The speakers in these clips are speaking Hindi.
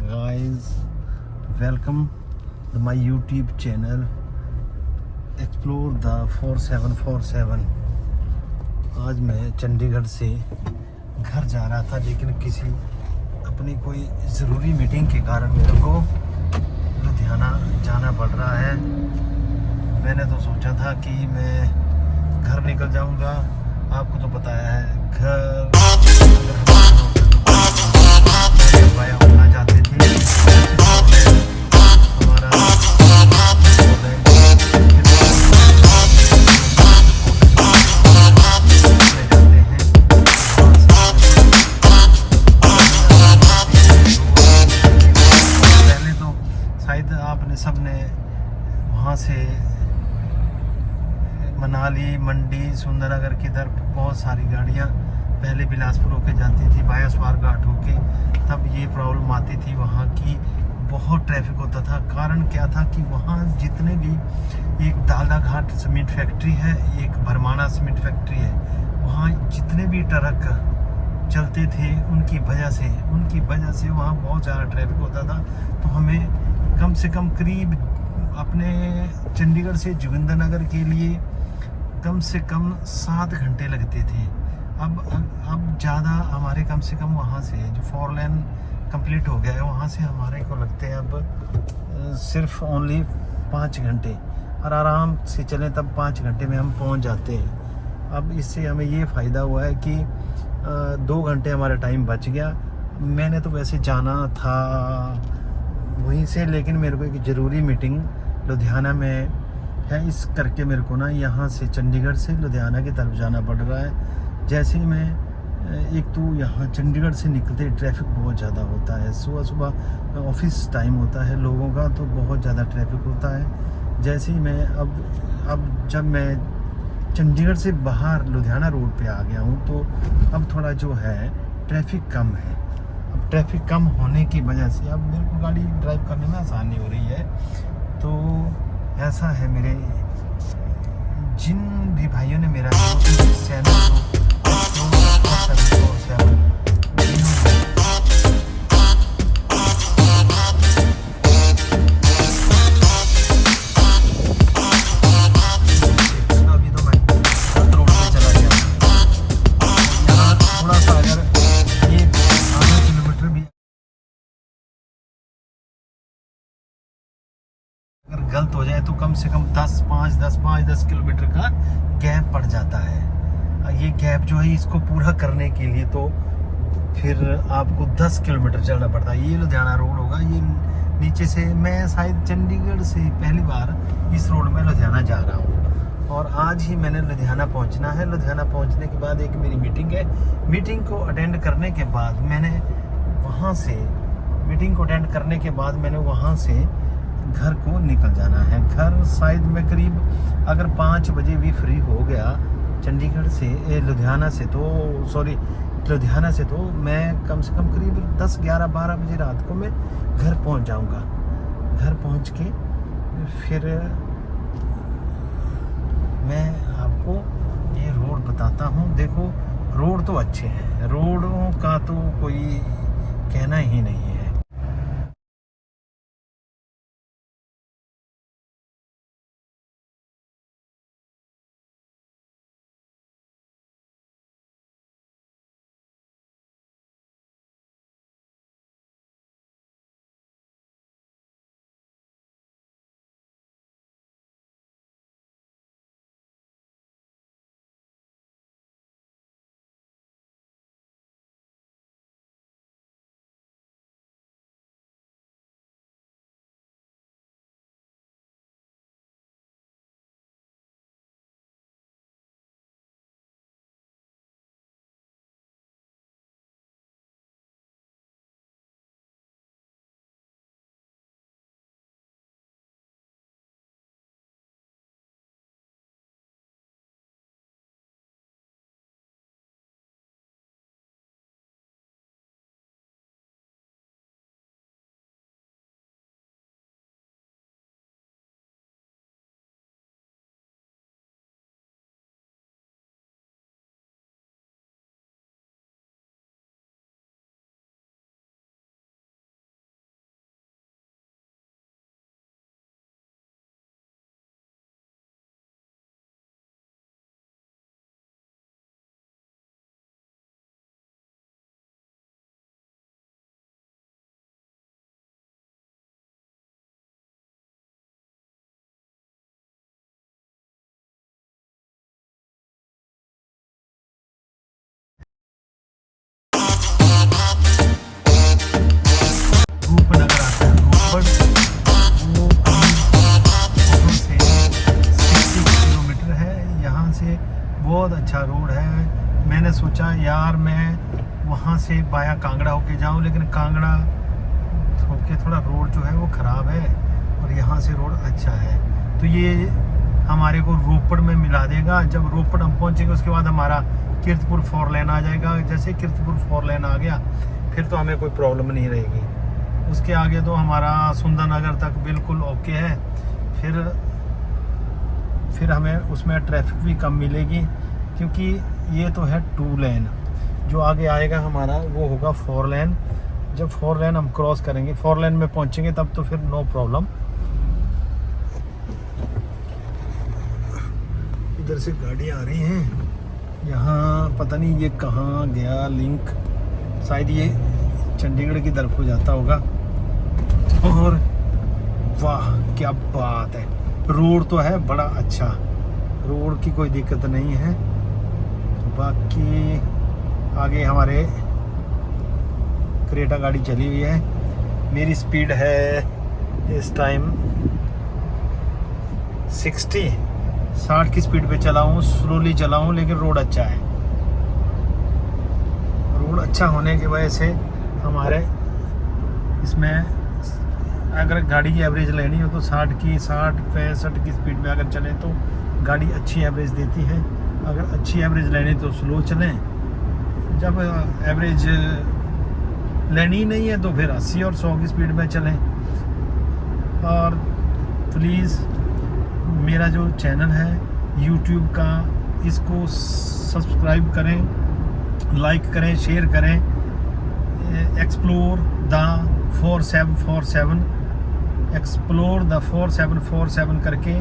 guys, welcome to my YouTube channel Explore the 4747। आज मैं चंडीगढ़ से घर जा रहा था, लेकिन किसी अपनी कोई ज़रूरी मीटिंग के कारण मेरे को लुधियाना जाना पड़ रहा है। मैंने तो सोचा था कि मैं घर निकल जाऊंगा। आपको तो पता है घर वाया होना जाते थे हमारा पहले तो शायद आपने सबने वहाँ से मनाली, मंडी, सुंदरनगर की तरफ बहुत सारी गाड़ियाँ पहले बिलासपुर होके जाती थी, बायास्वार घाट होके। तब ये प्रॉब्लम आती थी, वहाँ की बहुत ट्रैफिक होता था। कारण क्या था कि वहाँ जितने भी, एक दादा घाट सीमेंट फैक्ट्री है, एक भरमाना सीमेंट फैक्ट्री है, वहाँ जितने भी ट्रक चलते थे उनकी वजह से वहाँ बहुत ज़्यादा ट्रैफिक होता था। तो हमें कम से कम करीब अपने चंडीगढ़ से जोगिंद्रनगर के लिए कम से कम 7 घंटे लगते थे। अब ज़्यादा हमारे कम से कम वहाँ से जो 4 लेन कंप्लीट हो गया है, वहाँ से हमारे को लगते हैं अब सिर्फ ओनली 5 घंटे, और आराम से चलें तब 5 घंटे में हम पहुँच जाते हैं। अब इससे हमें ये फ़ायदा हुआ है कि 2 घंटे हमारा टाइम बच गया। मैंने तो वैसे जाना था वहीं से, लेकिन मेरे को एक ज़रूरी मीटिंग लुधियाना में है, इस करके मेरे को ना यहाँ से चंडीगढ़ से लुधियाना की तरफ जाना पड़ रहा है। जैसे ही मैं एक तो यहाँ चंडीगढ़ से निकलते ट्रैफिक बहुत ज़्यादा होता है, सुबह ऑफिस टाइम होता है लोगों का, तो बहुत ज़्यादा ट्रैफिक होता है। जैसे ही मैं अब जब मैं चंडीगढ़ से बाहर लुधियाना रोड पे आ गया हूँ, तो अब थोड़ा जो है ट्रैफिक कम है। अब ट्रैफिक कम होने की वजह से अब मेरे को गाड़ी ड्राइव करने में आसानी हो रही है। तो ऐसा है, मेरे जिन भी भाइयों ने मेरा चैनल अभी तो मैं रोड पे चला गया, यहाँ थोड़ा सा अगर ये आधा किलोमीटर भी अगर गलत हो जाए तो कम से कम 10 किलोमीटर का गैप पड़ जाता है। ये गैप जो है, इसको पूरा करने के लिए तो फिर आपको 10 किलोमीटर चलना पड़ता है। ये लुधियाना रोड होगा, ये नीचे से मैं शायद चंडीगढ़ से पहली बार इस रोड में लुधियाना जा रहा हूँ, और आज ही मैंने लुधियाना पहुँचना है। लुधियाना पहुँचने के बाद एक मेरी मीटिंग है। मीटिंग को अटेंड करने के बाद मैंने वहाँ से घर को निकल जाना है। घर शायद मैं करीब अगर 5 बजे भी फ्री हो गया चंडीगढ़ से लुधियाना से, तो मैं कम से कम करीब 10, 11, 12 बजे रात को मैं घर पहुंच जाऊंगा। घर पहुंच के फिर मैं आपको ये रोड बताता हूँ। देखो, रोड तो अच्छे हैं, रोडों का तो कोई कहना ही नहीं है। रोड है। मैंने सोचा यार मैं वहाँ से बाया कांगड़ा होके जाऊँ, लेकिन कांगड़ा होके थोड़ा रोड जो है वो ख़राब है और यहाँ से रोड अच्छा है। तो ये हमारे को रोपड़ में मिला देगा। जब रोपड़ हम पहुँचेंगे उसके बाद हमारा कीर्तपुर 4 लेन आ जाएगा। जैसे कीर्तपुर 4 लेन आ गया फिर तो हमें कोई प्रॉब्लम नहीं रहेगी। उसके आगे तो हमारा सुंदरनगर तक बिल्कुल ओके है। फिर हमें उसमें ट्रैफिक भी कम मिलेगी, क्योंकि ये तो है 2 लेन। जो आगे आएगा हमारा वो होगा 4 लेन। जब 4 लेन हम क्रॉस करेंगे, 4 लेन में पहुंचेंगे, तब तो फिर नो प्रॉब्लम। इधर से गाड़ी आ रही हैं। यहाँ पता नहीं ये कहाँ गया लिंक, शायद ये चंडीगढ़ की तरफ हो जाता होगा। और वाह क्या बात है, रोड तो है बड़ा अच्छा, रोड की कोई दिक्कत नहीं है। बाकी आगे हमारे क्रेटा गाड़ी चली हुई है। मेरी स्पीड है इस टाइम 60 की स्पीड पे चला हूँ, स्लोली चला हूँ, लेकिन रोड अच्छा है। रोड अच्छा होने की वजह से हमारे इसमें अगर गाड़ी की एवरेज लेनी हो तो 60 65 की स्पीड में अगर चलें तो गाड़ी अच्छी एवरेज देती है। अगर अच्छी एवरेज लेनी तो स्लो चलें, जब एवरेज लेनी नहीं है तो फिर 80 और 100 की स्पीड में चलें। और प्लीज़ मेरा जो चैनल है YouTube का, इसको सब्सक्राइब करें, लाइक करें, शेयर करें। एक्सप्लोर द 4747 एक्सप्लोर द 4747 करके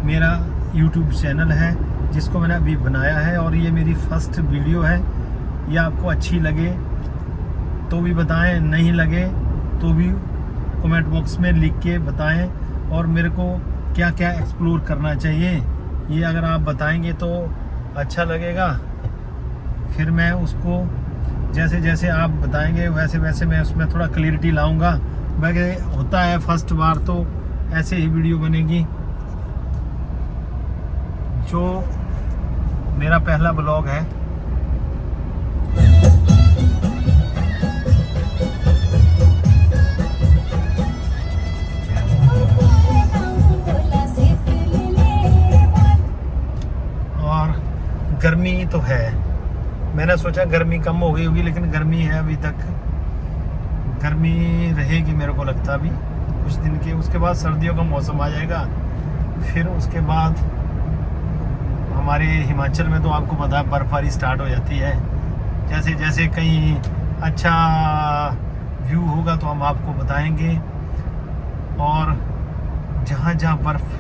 मेरा YouTube चैनल है, जिसको मैंने अभी बनाया है। और ये मेरी फर्स्ट वीडियो है। ये आपको अच्छी लगे तो भी बताएं, नहीं लगे तो भी कमेंट बॉक्स में लिख के बताएं। और मेरे को क्या क्या एक्सप्लोर करना चाहिए, ये अगर आप बताएंगे तो अच्छा लगेगा। फिर मैं उसको जैसे जैसे आप बताएंगे वैसे वैसे मैं उसमें थोड़ा क्लियरिटी लाऊंगा। वैसे होता है फर्स्ट बार तो ऐसे ही वीडियो बनेगी। जो मेरा पहला ब्लॉग है, और गर्मी तो है। मैंने सोचा गर्मी कम हो गई होगी, लेकिन गर्मी है अभी तक, गर्मी रहेगी मेरे को लगता अभी कुछ दिन के। उसके बाद सर्दियों का मौसम आ जाएगा। फिर उसके बाद हमारे हिमाचल में तो आपको पता है बर्फबारी स्टार्ट हो जाती है। जैसे जैसे कहीं अच्छा व्यू होगा तो हम आपको बताएंगे, और जहाँ जहाँ बर्फ़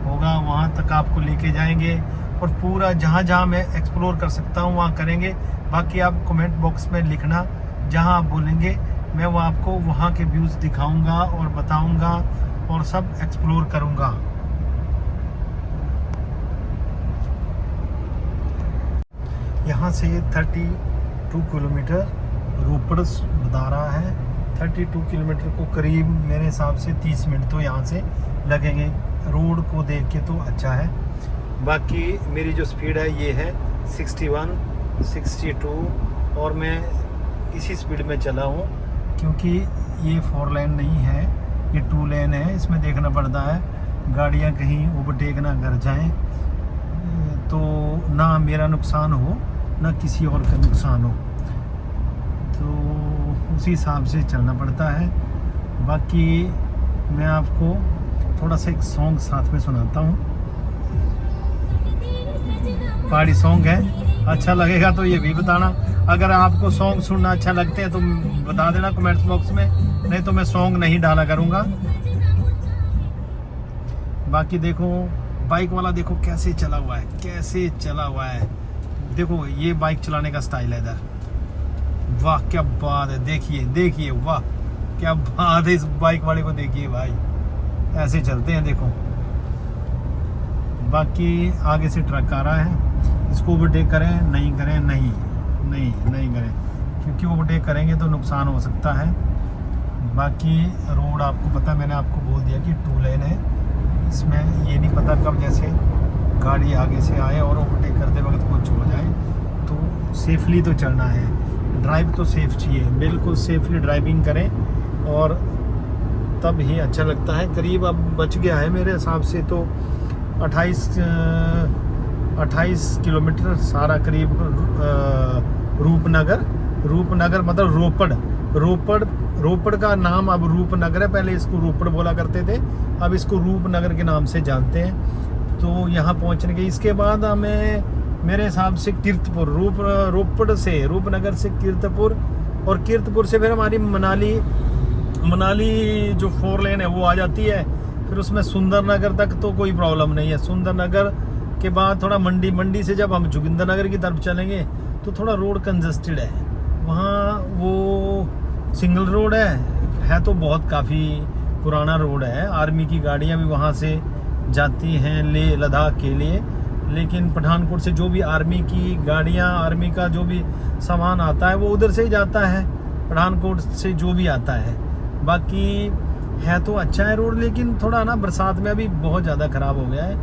होगा वहाँ तक आपको लेके जाएंगे। और पूरा जहाँ जहाँ मैं एक्सप्लोर कर सकता हूँ वहाँ करेंगे। बाकी आप कमेंट बॉक्स में लिखना, जहाँ आप बोलेंगे मैं वो आपको वहाँ के व्यूज़ दिखाऊंगा और बताऊंगा और सब एक्सप्लोर करूँगा। यहाँ से 32 किलोमीटर रोपड़ बता रहा है। 32 किलोमीटर को करीब मेरे हिसाब से 30 मिनट तो यहाँ से लगेंगे। रोड को देख के तो अच्छा है। बाकी मेरी जो स्पीड है ये है 61 62, और मैं इसी स्पीड में चला हूँ, क्योंकि ये 4 लेन नहीं है, ये 2 लेन है। इसमें देखना पड़ता है गाड़ियाँ कहीं ओवरटेक ना कर जाएं, तो ना मेरा नुकसान हो ना किसी और का नुकसान हो, तो उसी हिसाब से चलना पड़ता है। बाकी मैं आपको थोड़ा सा एक सॉन्ग साथ में सुनाता हूँ, पहाड़ी सॉन्ग है। अच्छा लगेगा तो ये भी बताना। अगर आपको सॉन्ग सुनना अच्छा लगते हैं तो बता देना कमेंट्स बॉक्स में, नहीं तो मैं सॉन्ग नहीं डाला करूँगा। बाकी देखो बाइक वाला देखो कैसे चला हुआ है, कैसे चला हुआ है। देखो ये बाइक चलाने का स्टाइल है इधर। वाह क्या बात है, देखिए देखिए, वाह क्या बात है। इस बाइक वाले को देखिए भाई, ऐसे चलते हैं देखो। बाकी आगे से ट्रक आ रहा है, इसको ओवरटेक करें नहीं करें, नहीं नहीं नहीं करें, क्योंकि ओवरटेक करेंगे तो नुकसान हो सकता है। बाकी रोड आपको पता, मैंने आपको बोल दिया कि 2 लेन है। इसमें ये नहीं पता कब जैसे गाड़ी आगे से आए और ओवरटेक करते वक्त कुछ हो जाए तो सेफली तो चलना है। ड्राइव तो सेफ चाहिए, बिल्कुल सेफली ड्राइविंग करें और तब ही अच्छा लगता है। करीब अब बच गया है मेरे हिसाब से तो 28 किलोमीटर सारा करीब। रूपनगर मतलब रोपड़ का नाम अब रूपनगर है, पहले इसको रोपड़ बोला करते थे, अब इसको रूपनगर के नाम से जानते हैं। तो यहाँ पहुँचने के इसके बाद हमें मेरे हिसाब से कीर्तपुर, रोपड़ से रूपनगर से कीर्तपुर, और कीर्तपुर से फिर हमारी मनाली जो 4 लेन है वो आ जाती है। फिर उसमें सुंदरनगर तक तो कोई प्रॉब्लम नहीं है। सुंदरनगर के बाद थोड़ा मंडी से जब हम जोगिंदरनगर की तरफ चलेंगे तो थोड़ा रोड कंजस्टेड है, वहाँ वो सिंगल रोड है तो बहुत काफ़ी पुराना रोड है। आर्मी की गाड़ियाँ भी वहाँ से जाती हैं लेह लद्दाख के लिए, लेकिन पठानकोट से जो भी आर्मी की गाड़ियाँ, आर्मी का जो भी सामान आता है वो उधर से ही जाता है, पठानकोट से जो भी आता है। बाकी है तो अच्छा है रोड, लेकिन थोड़ा ना बरसात में अभी बहुत ज़्यादा ख़राब हो गया है।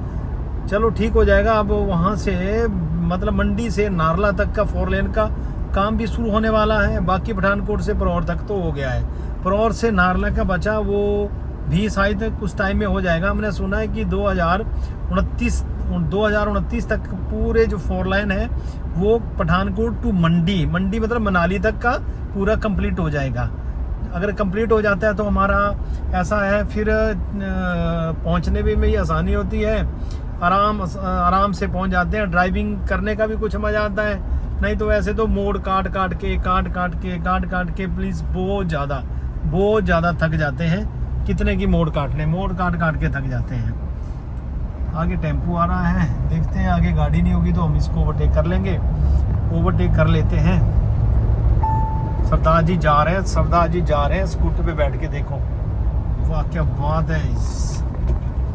चलो ठीक हो जाएगा। अब वहाँ से मतलब मंडी से नारला तक का 4 लेन का काम भी शुरू होने वाला है। बाकी पठानकोट से परौर तक तो हो गया है, परौर से नारला का बचा वो भी शायद कुछ टाइम में हो जाएगा। हमने सुना है कि 2029 तक पूरे जो 4 लाइन है वो पठानकोट टू मंडी मतलब मनाली तक का पूरा कंप्लीट हो जाएगा। अगर कंप्लीट हो जाता है तो हमारा ऐसा है फिर पहुंचने में भी आसानी होती है, आराम से पहुंच जाते हैं। ड्राइविंग करने का भी कुछ मज़ा आता है, नहीं तो वैसे तो मोड़ काट काट के प्लीज़ बहुत ज़्यादा थक जाते हैं। कितने की मोड़ काट के थक जाते हैं। आगे टेम्पो आ रहा है, देखते हैं आगे गाड़ी नहीं होगी तो हम इसको ओवरटेक कर लेंगे। ओवरटेक कर लेते हैं। सरदार जी जा रहे हैं स्कूटर पे बैठ के, देखो वाह क्या बात है।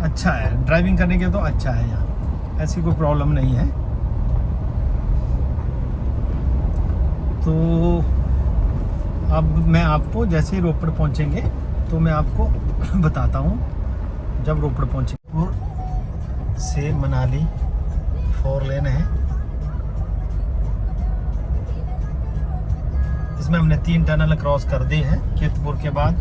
अच्छा है ड्राइविंग करने के तो अच्छा है, यहाँ ऐसी कोई प्रॉब्लम नहीं है। तो अब मैं आपको जैसे ही रोपड़ पहुँचेंगे तो मैं आपको बताता हूँ। जब रोपड़ पहुँचेंगे से मनाली 4 लेन है, इसमें हमने 3 टनल क्रॉस कर दी है कीर्तपुर के बाद।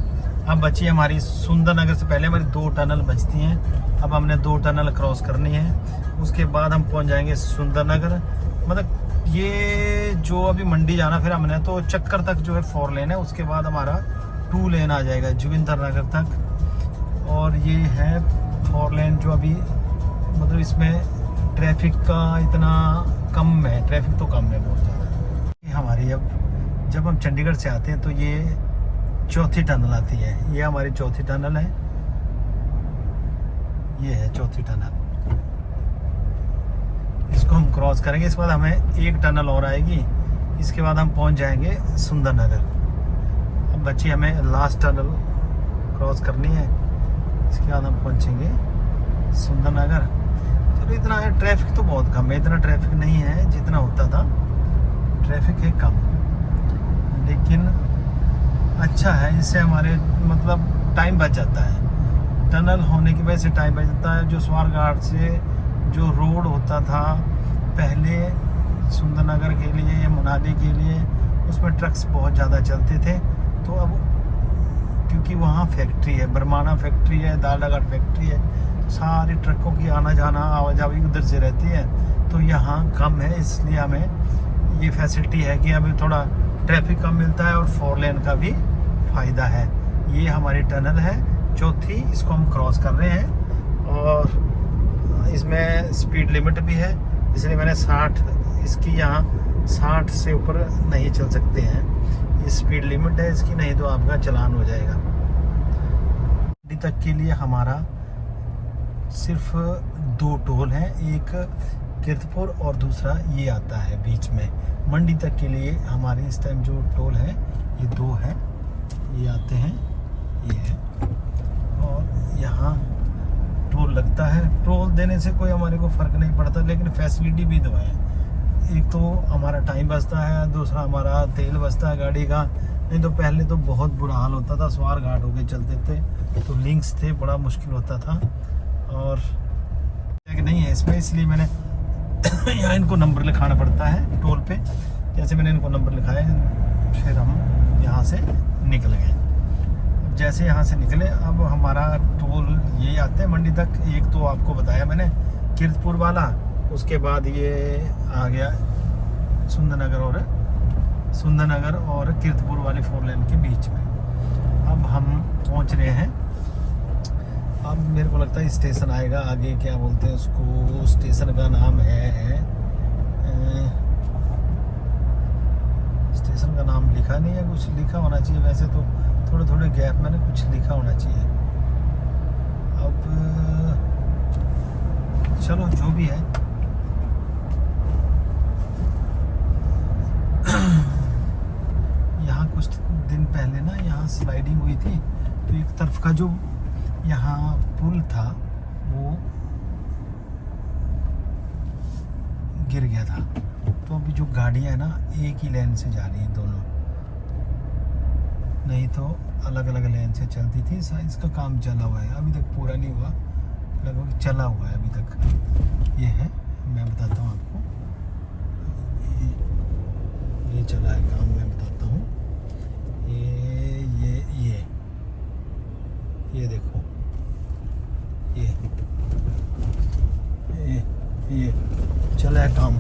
अब बची हमारी सुंदरनगर से पहले हमारी 2 टनल बचती हैं, अब हमने 2 टनल क्रॉस करनी है। उसके बाद हम पहुंच जाएंगे सुंदरनगर। मतलब ये जो अभी मंडी जाना फिर हमने तो चक्कर तक जो है 4 लेन है, उसके बाद हमारा 2 लेन आ जाएगा जोगिंदरनगर तक। और ये है 4 लेन जो अभी मतलब इसमें ट्रैफिक का इतना कम है, ट्रैफिक तो कम है बहुत ज़्यादा। हमारी अब जब हम चंडीगढ़ से आते हैं तो ये 4थी टनल आती है, ये हमारी 4थी टनल है, ये है 4थी टनल। इसको हम क्रॉस करेंगे, इसके बाद हमें 1 टनल और आएगी, इसके बाद हम पहुंच जाएंगे सुंदरनगर। अब बची हमें लास्ट टनल क्रॉस करनी है, इसके बाद हम पहुंचेंगे सुंदरनगर। चलो इतना है, ट्रैफिक तो बहुत कम है, इतना ट्रैफिक नहीं है जितना होता था, ट्रैफिक है कम, लेकिन अच्छा है। इससे हमारे मतलब टाइम बच जाता है, टनल होने की वजह से टाइम बच जाता है। जो स्वारघाट से जो रोड होता था पहले सुंदरनगर के लिए या मनाली के लिए, उसमें ट्रक्स बहुत ज़्यादा चलते थे। तो अब क्योंकि वहाँ फैक्ट्री है, बरमाना फैक्ट्री है, दालडाघाट फैक्ट्री है, तो सारे ट्रकों की आना जाना आवाजाही उधर से रहती है, तो यहाँ कम है। इसलिए हमें ये फैसिलिटी है कि अभी थोड़ा ट्रैफिक कम मिलता है और 4 लेन का भी फ़ायदा है। ये हमारी टनल है 4थी, इसको हम क्रॉस कर रहे हैं और इसमें स्पीड लिमिट भी है, इसलिए मैंने 60 इसकी यहाँ 60 से ऊपर नहीं चल सकते हैं, ये स्पीड लिमिट है इसकी, नहीं तो आपका चालान हो जाएगा। मंडी तक के लिए हमारा सिर्फ 2 टोल हैं, एक कीर्तपुर और दूसरा ये आता है बीच में। मंडी तक के लिए हमारे इस टाइम जो टोल है ये 2 हैं, ये आते हैं, ये है, और यहाँ टोल लगता है। टोल देने से कोई हमारे को फ़र्क नहीं पड़ता, लेकिन फैसिलिटी भी 2 है। एक तो हमारा टाइम बचता है, दूसरा हमारा तेल बचता है गाड़ी का। नहीं तो पहले तो बहुत बुरा हाल होता था, स्वारघाट होके चलते थे तो लिंक्स थे, बड़ा मुश्किल होता था। और नहीं है इसमें, इसलिए मैंने यहाँ इनको नंबर लिखाना पड़ता है टोल पे। जैसे मैंने इनको नंबर लिखाया, फिर हम यहाँ से निकल गए। जैसे यहाँ से निकले, अब हमारा टोल यही आते हैं मंडी तक। एक तो आपको बताया मैंने कीर्तपुर वाला, उसके बाद ये आ गया सुंदरनगर और कीर्तपुर वाली 4 लेन के बीच में। अब हम पहुँच रहे हैं। अब मेरे को लगता है स्टेशन आएगा आगे, क्या बोलते हैं उसको, स्टेशन का नाम है स्टेशन का नाम लिखा नहीं है, कुछ लिखा होना चाहिए वैसे तो, थोड़े थोड़े गैप में ना कुछ लिखा होना चाहिए। अब चलो जो भी है, यहाँ कुछ दिन पहले ना यहाँ स्लाइडिंग हुई थी, तो एक तरफ का जो यहाँ पुल था वो गिर गया था। तो अभी जो गाड़ियाँ है ना एक ही लेन से जा रही हैं दोनों, नहीं तो अलग अलग लेन से चलती थी। इसका काम चला हुआ है, अभी तक पूरा नहीं हुआ, लगभग चला हुआ है अभी तक। ये है, मैं बताता हूँ आपको, ये चला है काम, मैं बताता हूँ। ये देखो, ये चला है काम।